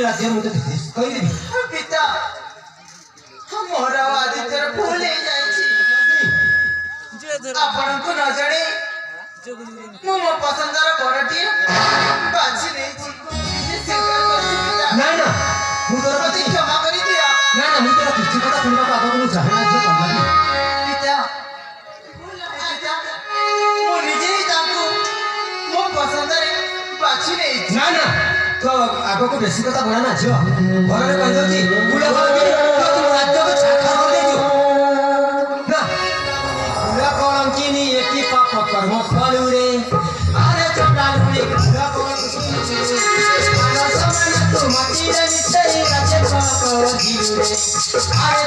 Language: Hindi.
राज्य मुझे कही देवी पिता मोर आदित्यर भूल आपण को न जाने मु मो पसंदर बरटी बाछि नहीं ना ना मु तोर प्रति क्षमा करी दिया ना ना मु तोर किछि कथा सुनबा को आगो मु चाहे ना जे कमला पिता मु निजे ही तांको मो पसंदर बाछि नहीं ना ना तो आगो को बेसी कथा बड़ा ना जियो घर रे कहि दउची बुला बाबा तो तुम राज्य को छाखा कर देजो ना बुला कलंकिनी एकी पाप कर्म फलु रे अरे चंडाल रे बुला कलंकिनी मानव समाज तो मती रे निश्चय राज्य पाप जीव रे अरे